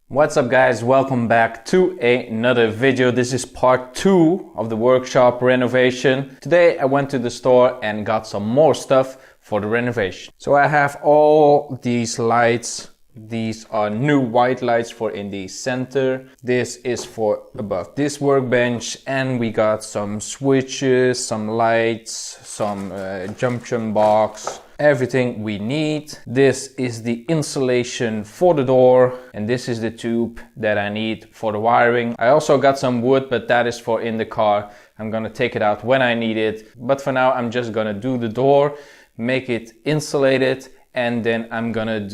What's up guys, welcome back to another video. This is part 2 of the workshop renovation. Today I went to the store and got some more stuff for the renovation. So I have all these lights. These are new white lights for in the center. This is for above this workbench, and we got some switches, some lights, some junction box, everything we need. This is the insulation for the door, and this is the tube that I need for the wiring. I also got some wood, but that is for in the car. I'm gonna take it out when I need it, but for now I'm just gonna do the door, make it insulated, and then I'm gonna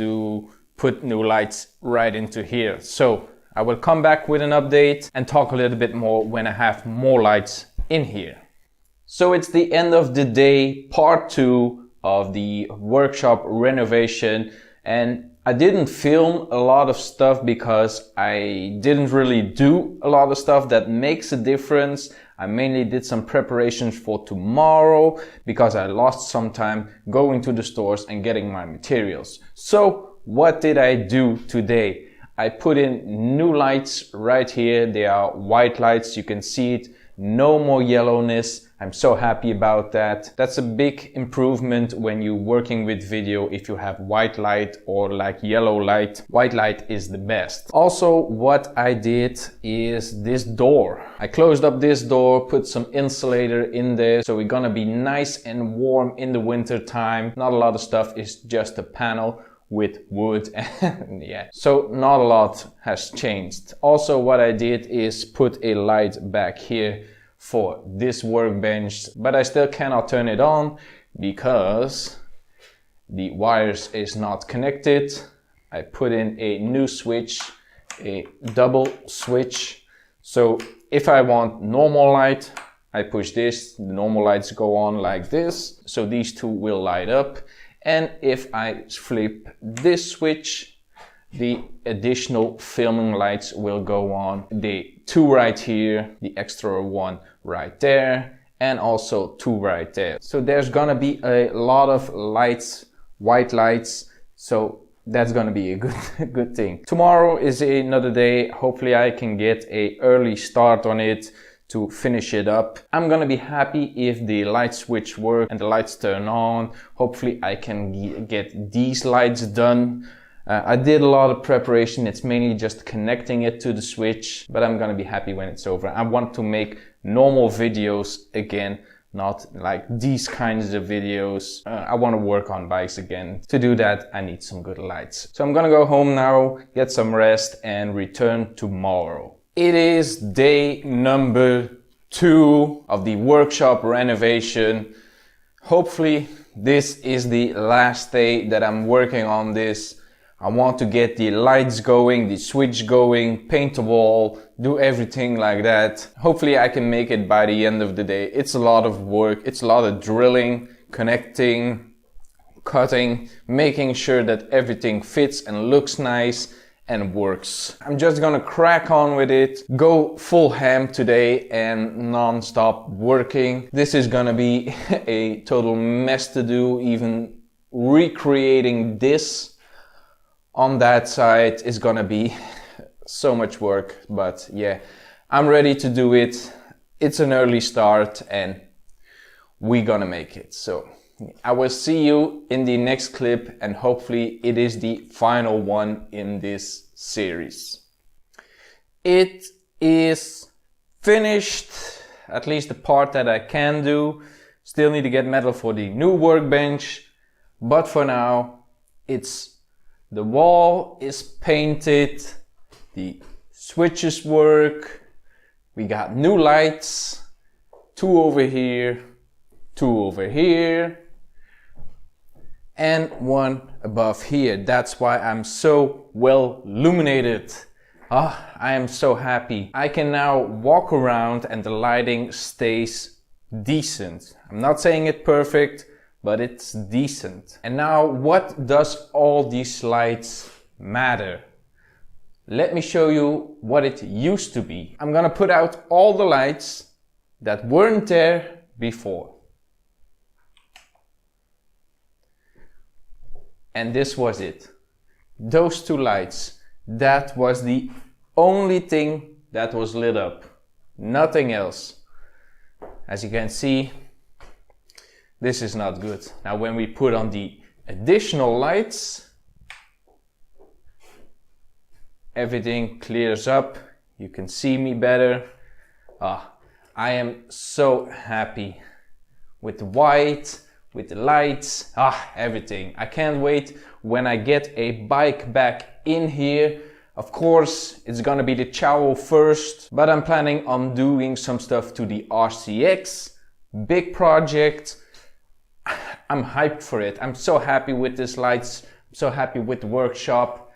put new lights right into here. So I will come back with an update and talk a little bit more when I have more lights in here. So it's the end of the day, part 2 of the workshop renovation, and I didn't film a lot of stuff because I didn't really do a lot of stuff that makes a difference. I mainly did some preparations for tomorrow because I lost some time going to the stores and getting my materials. So what did I do today? I put in new lights right here. They are white lights, you can see it. No more yellowness. I'm so happy about that. That's a big improvement when you're working with video. If you have white light or like yellow light, white light is the best. Also, what I did is this door. I closed up this door, put some insulator in there, so we're gonna be nice and warm in the winter time. Not a lot of stuff, it's just a panel with wood, and yeah, so not a lot has changed. Also, what I did is put a light back here for this workbench, but I still cannot turn it on because the wires is not connected. I put in a new switch, a double switch, so if I want normal light, I push this, the normal lights go on like this, so these two will light up. And if I flip this switch, the additional filming lights will go on. The two right here, the extra one right there, and also two right there. So there's gonna be a lot of lights, white lights, so that's gonna be a good thing. Tomorrow is another day. Hopefully I can get an early start on it to finish it up. I'm gonna be happy if the light switch works and the lights turn on. Hopefully I can get these lights done. I did a lot of preparation. It's mainly just connecting it to the switch, but I'm gonna be happy when it's over. I want to make normal videos again, not like these kinds of videos. I want to work on bikes again. To do that, I need some good lights. So I'm gonna go home now, get some rest, and return tomorrow. It is day number 2 of the workshop renovation. Hopefully this is the last day that I'm working on this. I want to get the lights going, the switch going, paint the wall, do everything like that. Hopefully I can make it by the end of the day. It's a lot of work, it's a lot of drilling, connecting, cutting, making sure that everything fits and looks nice and works. I'm just gonna crack on with it, go full ham today and non-stop working. This is gonna be a total mess to do. Even recreating this on that side is gonna be so much work, but yeah, I'm ready to do it. It's an early start and we're gonna make it. So I will see you in the next clip, and hopefully it is the final one in this series. It is finished, at least the part that I can do. Still need to get metal for the new workbench, but for now the wall is painted, the switches work, we got new lights, 2 over here, 2 over here, and 1 above here. That's why I'm so well illuminated. I am so happy. I can now walk around and the lighting stays decent. I'm not saying it perfect, but it's decent. And now, what does all these lights matter? Let me show you what it used to be. I'm gonna put out all the lights that weren't there before. And this was it. Those 2 lights. That was the only thing that was lit up. Nothing else. As you can see, this is not good. Now when we put on the additional lights, everything clears up. You can see me better. I am so happy with the white, with the lights, everything. I can't wait when I get a bike back in here. Of course, it's gonna be the ciao first, but I'm planning on doing some stuff to the RCX. Big project. I'm hyped for it. I'm so happy with these lights. I'm so happy with the workshop.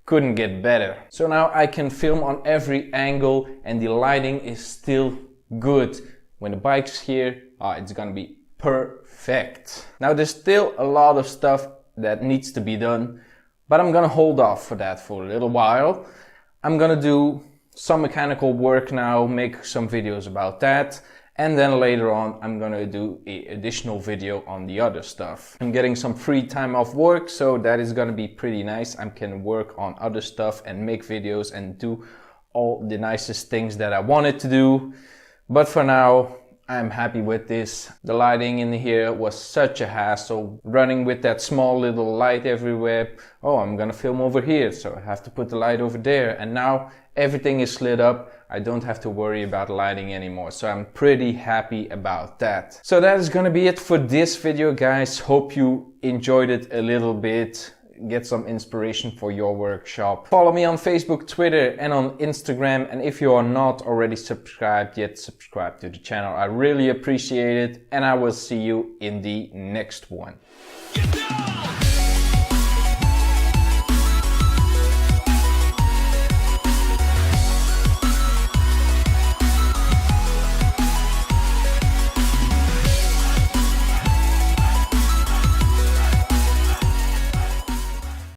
Couldn't get better. So now I can film on every angle and the lighting is still good. When the bike's here, it's gonna be perfect. Now there's still a lot of stuff that needs to be done, but I'm gonna hold off for that for a little while. I'm gonna do some mechanical work now, make some videos about that. And then later on, I'm gonna do an additional video on the other stuff. I'm getting some free time off work, so that is gonna be pretty nice. I can work on other stuff and make videos and do all the nicest things that I wanted to do. But for now, I'm happy with this. The lighting in here was such a hassle. Running with that small little light everywhere. I'm gonna film over here, so I have to put the light over there. And now everything is lit up. I don't have to worry about lighting anymore. So I'm pretty happy about that. So that is gonna be it for this video, guys. Hope you enjoyed it a little bit. Get some inspiration for your workshop. Follow me on Facebook, Twitter and on Instagram, and if you are not already subscribed yet, subscribe to the channel. I really appreciate it, and I will see you in the next one.